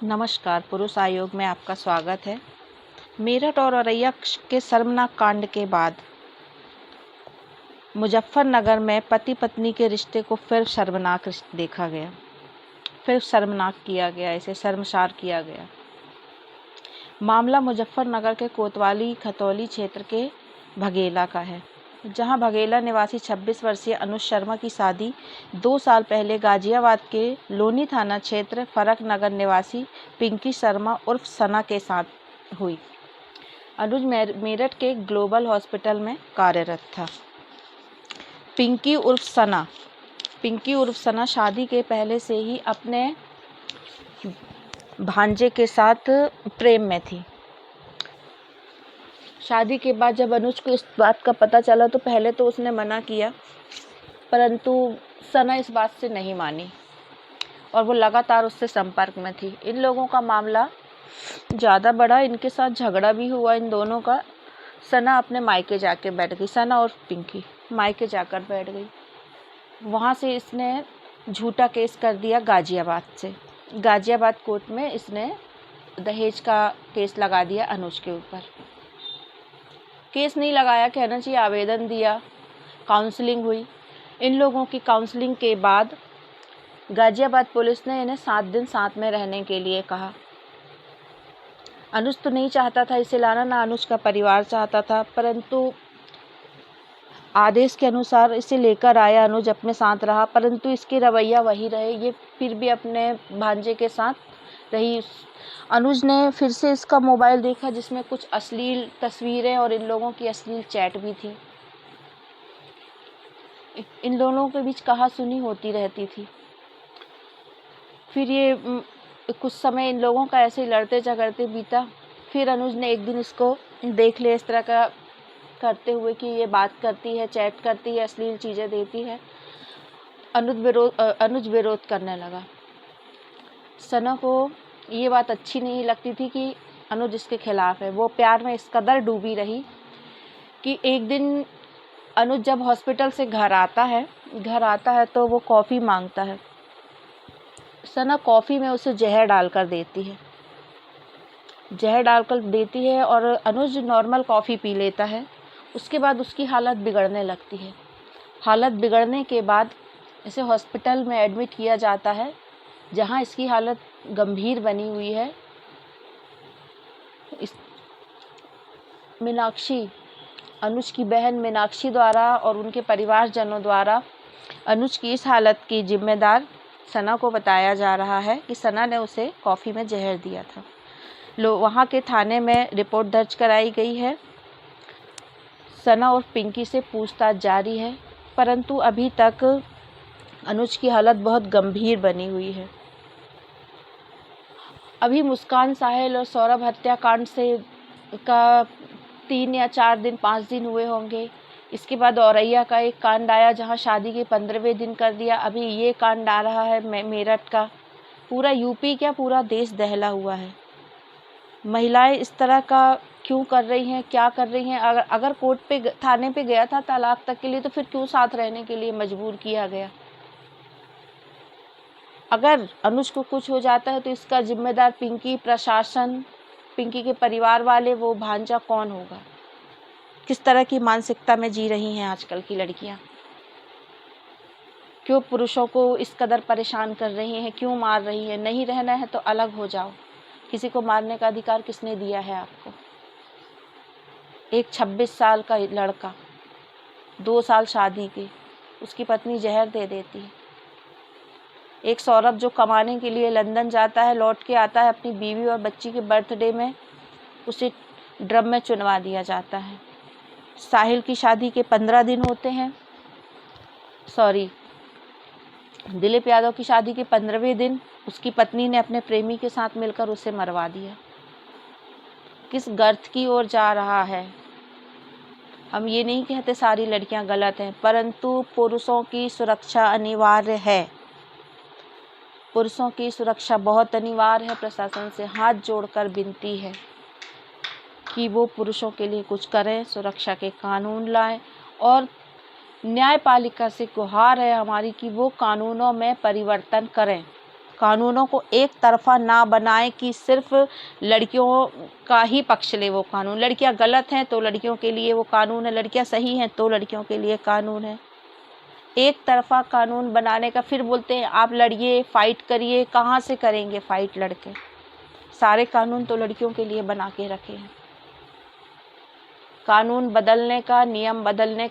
नमस्कार। पुरुष आयोग में आपका स्वागत है। मेरठ और औरैया के शर्मनाक कांड के बाद मुजफ्फरनगर में पति पत्नी के रिश्ते को फिर शर्मनाक देखा गया, फिर शर्मनाक किया गया, इसे शर्मसार किया गया। मामला मुजफ्फरनगर के कोतवाली खतौली क्षेत्र के भगेला का है, जहां भगेला निवासी 26 वर्षीय अनुज शर्मा की शादी 2 साल पहले गाजियाबाद के लोनी थाना क्षेत्र फरक नगर निवासी पिंकी शर्मा उर्फ सना के साथ हुई। अनुज मेरठ के ग्लोबल हॉस्पिटल में कार्यरत था। पिंकी उर्फ सना शादी के पहले से ही अपने भांजे के साथ प्रेम में थी। शादी के बाद जब अनुज को इस बात का पता चला तो पहले तो उसने मना किया, परंतु सना इस बात से नहीं मानी और वो लगातार उससे संपर्क में थी। इन लोगों का मामला ज़्यादा बढ़ा, इनके साथ झगड़ा भी हुआ इन दोनों का। सना अपने मायके जाके बैठ गई, सना और पिंकी मायके जाकर बैठ गई। वहाँ से इसने झूठा केस कर दिया गाजियाबाद कोर्ट में इसने दहेज का केस लगा दिया अनुज के ऊपर। केस नहीं लगाया, कहना चाहिए आवेदन दिया, काउंसलिंग हुई। इन लोगों की काउंसलिंग के बाद गाजियाबाद पुलिस ने इन्हें 7 दिन साथ में रहने के लिए कहा। अनुज तो नहीं चाहता था इसे लाना, ना अनुज का परिवार चाहता था, परंतु आदेश के अनुसार इसे लेकर आया। अनुज अपने साथ रहा, परंतु इसके रवैया वही रहे, ये फिर भी अपने भांजे के साथ रही। अनुज ने फिर से इसका मोबाइल देखा, जिसमें कुछ अश्लील तस्वीरें और इन लोगों की अश्लील चैट भी थी। इन दोनों के बीच कहा-सुनी होती रहती थी। फिर ये कुछ समय इन लोगों का ऐसे ही लड़ते झगड़ते बीता। फिर अनुज ने एक दिन इसको देख लिया इस तरह का करते हुए कि ये बात करती है, चैट करती है, अश्लील चीज़ें देती है। अनुज विरोध करने लगा। सना को ये बात अच्छी नहीं लगती थी कि अनुज इसके खिलाफ है। वो प्यार में इस कदर डूबी रही कि एक दिन अनुज जब हॉस्पिटल से घर आता है तो वो कॉफ़ी मांगता है। सना कॉफ़ी में उसे जहर डालकर देती है और अनुज नॉर्मल कॉफ़ी पी लेता है। उसके बाद उसकी हालत बिगड़ने लगती है। हालत बिगड़ने के बाद इसे हॉस्पिटल में एडमिट किया जाता है, जहां इसकी हालत गंभीर बनी हुई है। अनुज की बहन मीनाक्षी द्वारा और उनके परिवारजनों द्वारा अनुज की इस हालत की जिम्मेदार सना को बताया जा रहा है कि सना ने उसे कॉफ़ी में जहर दिया था। वहाँ के थाने में रिपोर्ट दर्ज कराई गई है। सना और पिंकी से पूछताछ जारी है, परंतु अभी तक अनुज की हालत बहुत गंभीर बनी हुई है। अभी मुस्कान साहिल और सौरभ हत्याकांड से का 3 या 4 दिन 5 दिन हुए होंगे। इसके बाद औरैया का एक कांड आया, जहां शादी के 15वें दिन कर दिया। अभी ये कांड आ रहा है मेरठ का। पूरा यूपी क्या, पूरा देश दहला हुआ है। महिलाएं इस तरह का क्यों कर रही हैं, क्या कर रही हैं? अगर कोर्ट पे थाने पे गया था तलाक तक के लिए, तो फिर क्यों साथ रहने के लिए मजबूर किया गया? अगर अनुज को कुछ हो जाता है तो इसका जिम्मेदार पिंकी, प्रशासन, पिंकी के परिवार वाले, वो भांजा कौन होगा? किस तरह की मानसिकता में जी रही हैं आजकल की लड़कियां? क्यों पुरुषों को इस कदर परेशान कर रही हैं, क्यों मार रही हैं? नहीं रहना है तो अलग हो जाओ। किसी को मारने का अधिकार किसने दिया है आपको? एक 26 साल का लड़का, 2 साल शादी की, उसकी पत्नी जहर दे देती है। एक सौरभ जो कमाने के लिए लंदन जाता है, लौट के आता है, अपनी बीवी और बच्ची के बर्थडे में उसे ड्रम में चुनवा दिया जाता है। साहिल की शादी के 15 दिन होते हैं, दिलीप यादव की शादी के 15वें दिन उसकी पत्नी ने अपने प्रेमी के साथ मिलकर उसे मरवा दिया। किस गर्त की ओर जा रहा है? हम ये नहीं कहते सारी लड़कियां गलत हैं, परंतु पुरुषों की सुरक्षा अनिवार्य है। पुरुषों की सुरक्षा बहुत अनिवार्य है। प्रशासन से हाथ जोड़कर विनती है कि वो पुरुषों के लिए कुछ करें, सुरक्षा के कानून लाएं, और न्यायपालिका से गुहार है हमारी कि वो कानूनों में परिवर्तन करें। कानूनों को एक तरफा ना बनाए कि सिर्फ लड़कियों का ही पक्ष ले वो कानून। लड़कियां गलत हैं तो लड़कियों के लिए वो कानून है, लड़कियां सही हैं तो लड़कियों के लिए कानून है। एक तरफा कानून बनाने का, फिर बोलते हैं आप लड़िए, फाइट करिए। कहाँ से करेंगे फाइट लड़के? सारे कानून तो लड़कियों के लिए बना के रखे हैं। कानून बदलने का, नियम बदलने